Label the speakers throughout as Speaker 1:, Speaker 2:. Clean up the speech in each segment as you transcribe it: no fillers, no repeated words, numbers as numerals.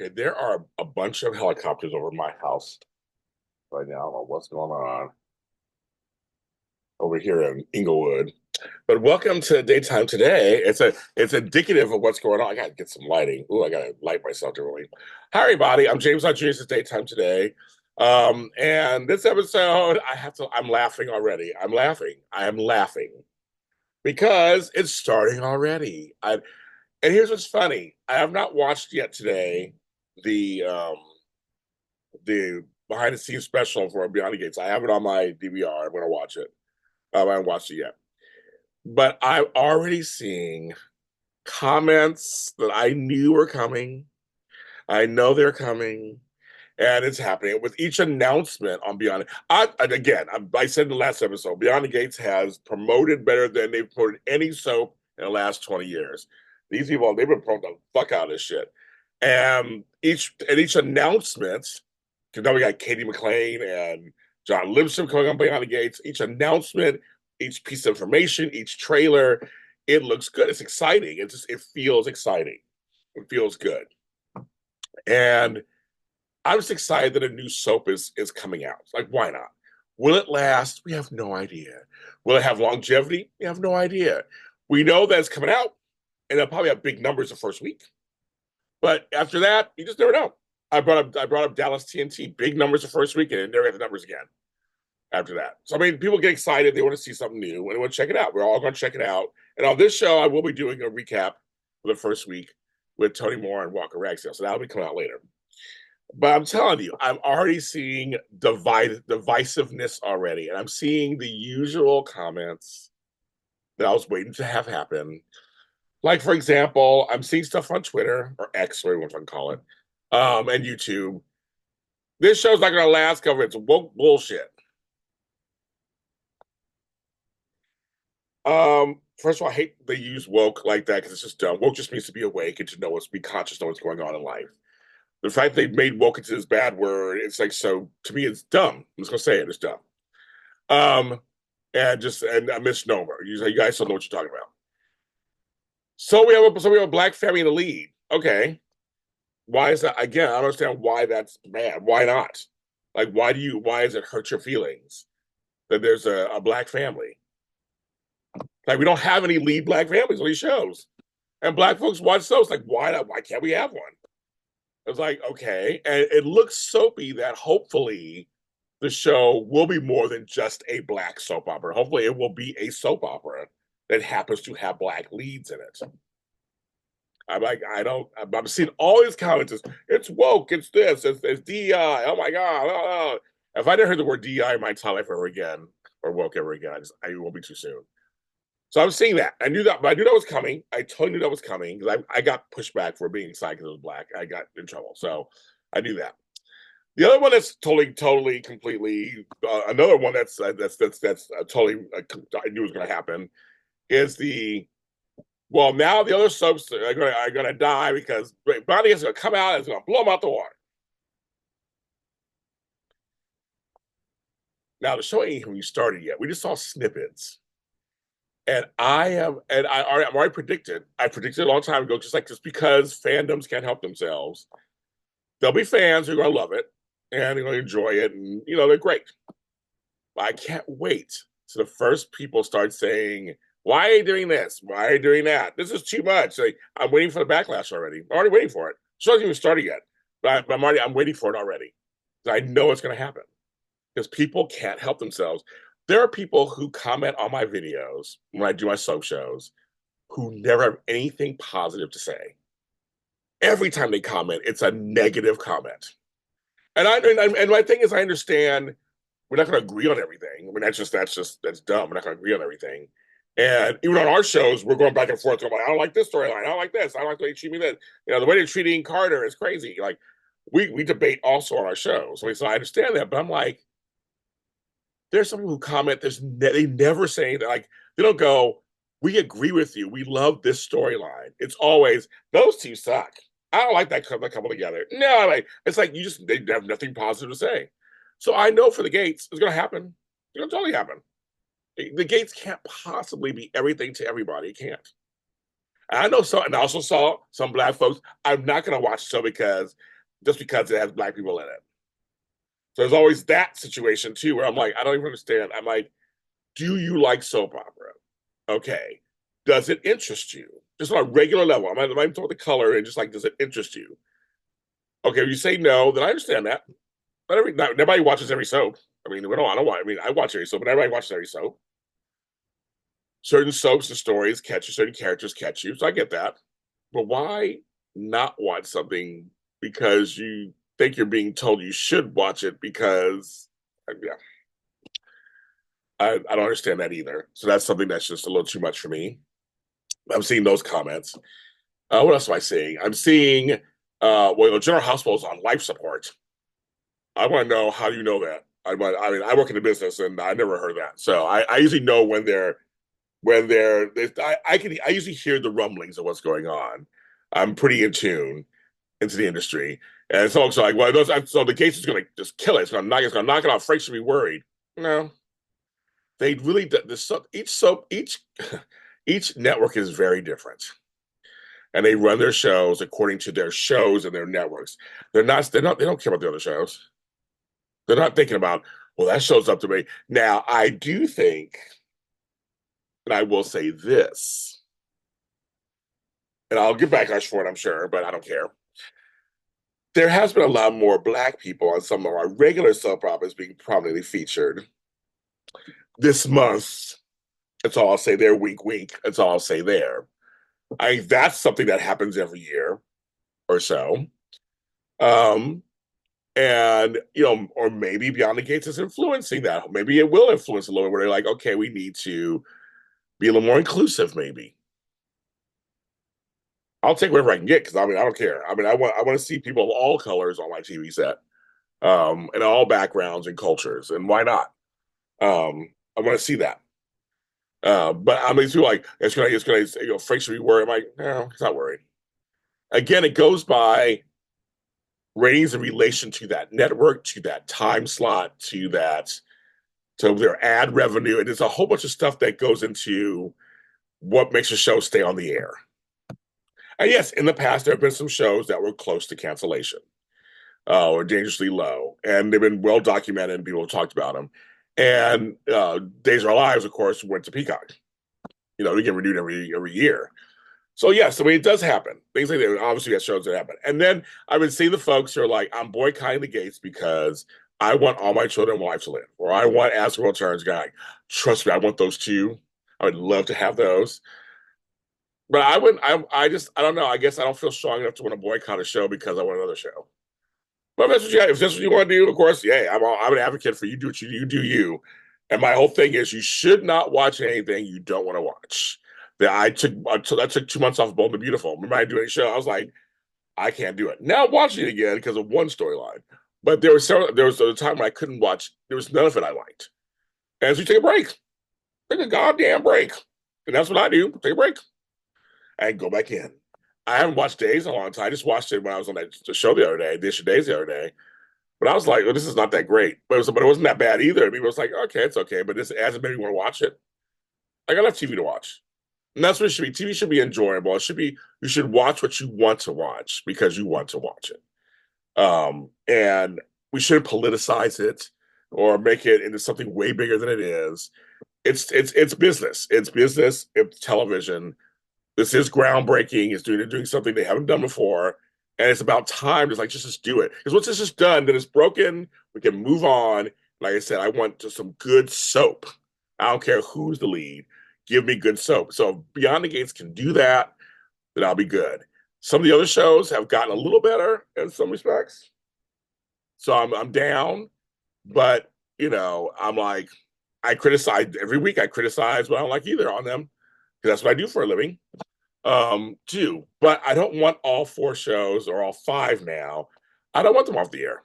Speaker 1: Okay, there are a bunch of helicopters over my house right now. I don't know what's going on over here in Inglewood. But welcome to Daytime Today. It's indicative of what's going on. I gotta get some lighting. Ooh, I gotta light myself differently. Hi everybody, I'm James Rodriguez. It's Daytime Today. And this episode, I'm laughing already. I am laughing because it's starting already. And here's what's funny. I have not watched yet today the behind the scenes special for Beyond the Gates. I have it on my DVR. I'm gonna watch it. I haven't watched it yet, but I'm already seeing comments that I knew were coming. I know they're coming, and it's happening with each announcement on Beyond. I said in the last episode, Beyond the Gates has promoted better than they've promoted any soap in the last 20 years. These people, they've been promoting the fuck out of this shit. And each announcement, because now we got Katie McLean and John Lipson coming on Beyond the Gates. Each announcement, each piece of information, each trailer, it looks good. It's exciting. It feels exciting. It feels good. And I'm just excited that a new soap is coming out. Like, why not? Will it last? We have no idea. Will it have longevity? We have no idea. We know that it's coming out, and it'll probably have big numbers the first week. But after that, you just never know. I brought up Dallas TNT, big numbers the first week, and never get the numbers again after that. So I mean, people get excited, they want to see something new, and they want to check it out. We're all going to check it out. And on this show, I will be doing a recap for the first week with Tony Moore and Walker Ragsdale. So that'll be coming out later. But I'm telling you, I'm already seeing divisiveness already, and I'm seeing the usual comments that I was waiting to have happen. Like, for example, I'm seeing stuff on Twitter or X, whatever you want to call it, and YouTube. This show's not going to last because it's woke bullshit. First of all, I hate they use woke like that because it's just dumb. Woke just means to be awake and to be conscious, know what's going on in life. The fact they made woke into this bad word, it's like, so to me, it's dumb. I'm just gonna say it, it's dumb. Um, and a misnomer. You guys don't know what you're talking about. So we have a black family in the lead. Okay, why is that? Again, I don't understand why that's bad. Why not? Like, why does it hurt your feelings that there's a black family? Like, we don't have any lead black families on these shows, and black folks watch those. Like, why not? Why can't we have one? It's like, okay. And it looks soapy that hopefully the show will be more than just a black soap opera. Hopefully it will be a soap opera that happens to have black leads in it. I'm like, I'm seeing all these comments. It's woke, it's this, it's DEI. Oh my God. Oh. If I never heard the word DEI in my entire life ever again, or woke ever again, I won't be too soon. So I'm seeing that. I knew that, but I knew that was coming. I totally knew that was coming because I got pushed back for being excited because it was black. I got in trouble. So I knew that. The other one that's totally, completely another one that's totally I knew was going to happen is now the other soaps are going to die because Bonnie is going to come out and it's going to blow them out the water. Now the show ain't even started yet. We just saw snippets. And I'm already predicted. I predicted a long time ago, just because fandoms can't help themselves. There'll be fans who are gonna love it and they're gonna enjoy it, and they're great. But I can't wait till the first people start saying, "Why are you doing this? Why are you doing that? This is too much." Like, I'm waiting for the backlash already. I'm already waiting for it. The show hasn't even started yet, but I'm waiting for it already. I know it's gonna happen because people can't help themselves. There are people who comment on my videos when I do my soap shows who never have anything positive to say. Every time they comment, it's a negative comment. And my thing is, I understand we're not going to agree on everything. I mean, that's dumb. We're not going to agree on everything. And even on our shows, we're going back and forth. Going, I don't like this storyline. I don't like this. I don't like the way they treat me. That the way they're treating Carter is crazy. Like, we debate also on our shows. So I understand that, but I'm like, there's some people who comment. They never say that. Like, they don't go, "We agree with you. We love this storyline." It's always, "Those two suck. I don't like that couple together." No, it's like they have nothing positive to say. So I know for the Gates, it's going to happen. It's going to totally happen. The Gates can't possibly be everything to everybody. It can't. And I know some, and I also saw some black folks. I'm not going to watch the show because just because it has black people in it. So there's always that situation too, where I'm like, I don't even understand. I'm like, do you like soap opera? Okay. Does it interest you? Just on a regular level. I'm not even talking the color and just like, does it interest you? Okay, if you say no, then I understand that. Not everybody watches every soap. I mean, I don't watch. I mean, I watch every soap, but everybody watches every soap. Certain soaps and stories catch you, certain characters catch you, so I get that. But why not watch something because you think you're being told you should watch it because, yeah, I don't understand that either. So that's something that's just a little too much for me. I'm seeing those comments. What else am I seeing? I'm seeing, well, General Hospital's on life support. I want to know how you know that. I mean, I work in the business and I never heard that. So I usually know I usually hear the rumblings of what's going on. I'm pretty in tune into the industry, and it's also like, well, so the case is going to just kill it. It's going to knock it off. Freight should be worried. No, they really each each network is very different, and they run their shows according to their shows and their networks. They don't care about the other shows. They're not thinking about, well, that show's up to me. Now, I do think, and I will say this, and I'll get backlash for it, I'm sure, but I don't care. There has been a lot more black people on some of our regular soap operas being prominently featured this month. That's all I'll say there. Wink, wink. That's all I'll say there. That's something that happens every year or so. Um, and or maybe Beyond the Gates is influencing that. Maybe it will influence a little bit where they're like, okay, we need to be a little more inclusive, maybe. I'll take whatever I can get because I mean I don't care. I mean I want to see people of all colors on my TV set, and all backgrounds and cultures, and why not? I want to see that. But I mean, too, like it's gonna Frank should be worried. I'm like, no, he's not worried. Again, it goes by ratings in relation to that network, to that time slot, to their ad revenue, and there's a whole bunch of stuff that goes into what makes a show stay on the air. And yes, in the past there have been some shows that were close to cancellation, or dangerously low, and they've been well documented, and people have talked about them. And Days of Our Lives, of course, went to Peacock. They get renewed every year. So yes, I mean it does happen. Things like that. Obviously, that shows that happen. And then I've been seeing the folks who are like, I'm boycotting the gates because I want all my children and wife to live, or I want As the World Turns guy. Trust me, I want those too. I would love to have those. But I wouldn't. I don't know. I guess I don't feel strong enough to want to boycott a show because I want another show. But if that's what you want to do, of course, yeah, I'm an advocate for you. Do what you do, you. And my whole thing is, you should not watch anything you don't want to watch. That I took 2 months off of Bold and Beautiful. Remember I doing a show? I was like, I can't do it. Now I'm watching it again because of one storyline. But there was a time when I couldn't watch. There was none of it I liked. And so you take a break, take a goddamn break, and that's what I do. Take a break and go back in. I haven't watched Days in a long time. I just watched it when I was on the show the other day, Dish of Days the other day. But I was like, oh, this is not that great. But it wasn't that bad either. I mean, it was like, okay, it's okay. But this hasn't made me want to watch it. I got enough TV to watch. And that's what it should be. TV should be enjoyable. You should watch what you want to watch because you want to watch it. And we shouldn't politicize it or make it into something way bigger than it is. It's business. It's business. It's television. This is groundbreaking. It's doing something they haven't done before, and it's about time. It's like just do it. Because once this is done, then it's broken. We can move on. Like I said, I want just some good soap. I don't care who's the lead. Give me good soap. So if Beyond the Gates can do that, then I'll be good. Some of the other shows have gotten a little better in some respects, so I'm down. But I'm like, I criticize every week. I criticize what I don't like either on them because that's what I do for a living. Too. But I don't want all four shows or all five now. I don't want them off the air.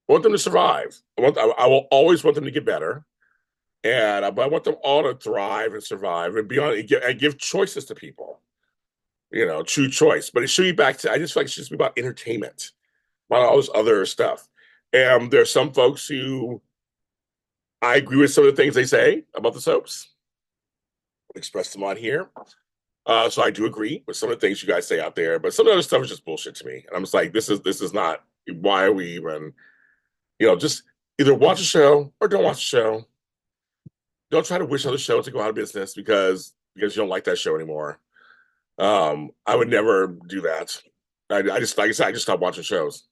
Speaker 1: I want them to survive. I will always want them to get better. But I want them all to thrive and survive and be on and give choices to people. True choice. But it should be back to I just feel like it should just be about entertainment, not all this other stuff. And there's some folks who I agree with some of the things they say about the soaps. Express them on here. So I do agree with some of the things you guys say out there, but some of the other stuff is just bullshit to me. And I'm just like, this is not, why are we even, just either watch a show or don't watch a show. Don't try to wish other shows to go out of business because you don't like that show anymore. I would never do that. I just, like I said, I just stopped watching shows.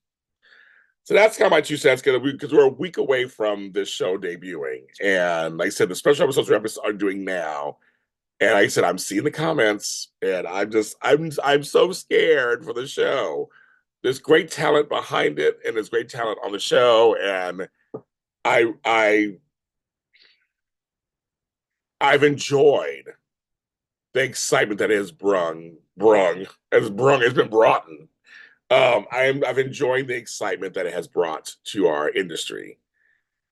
Speaker 1: So that's kind of my 2 cents because we're a week away from this show debuting, and like I said, the special episodes are doing now. And like I said, I'm seeing the comments, and I'm so scared for the show. There's great talent behind it, and there's great talent on the show, and I I've enjoyed the excitement that has has been brought in. I've enjoyed the excitement that it has brought to our industry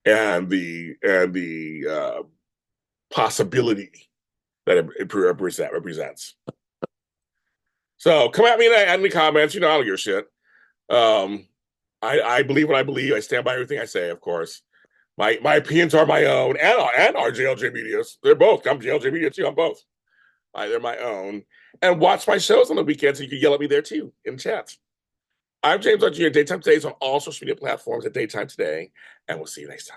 Speaker 1: and the possibility that it represents. So come at me in the comments. I don't give a shit. Um, I believe what I believe. I stand by everything I say, of course. My opinions are my own, and our JLJ medias. They're both. I'm JLJ media too. I'm both. They're my own. And watch my shows on the weekends, so you can yell at me there too in chat. I'm James R. Jr. Daytime Today is on all social media platforms at Daytime Today, and we'll see you next time.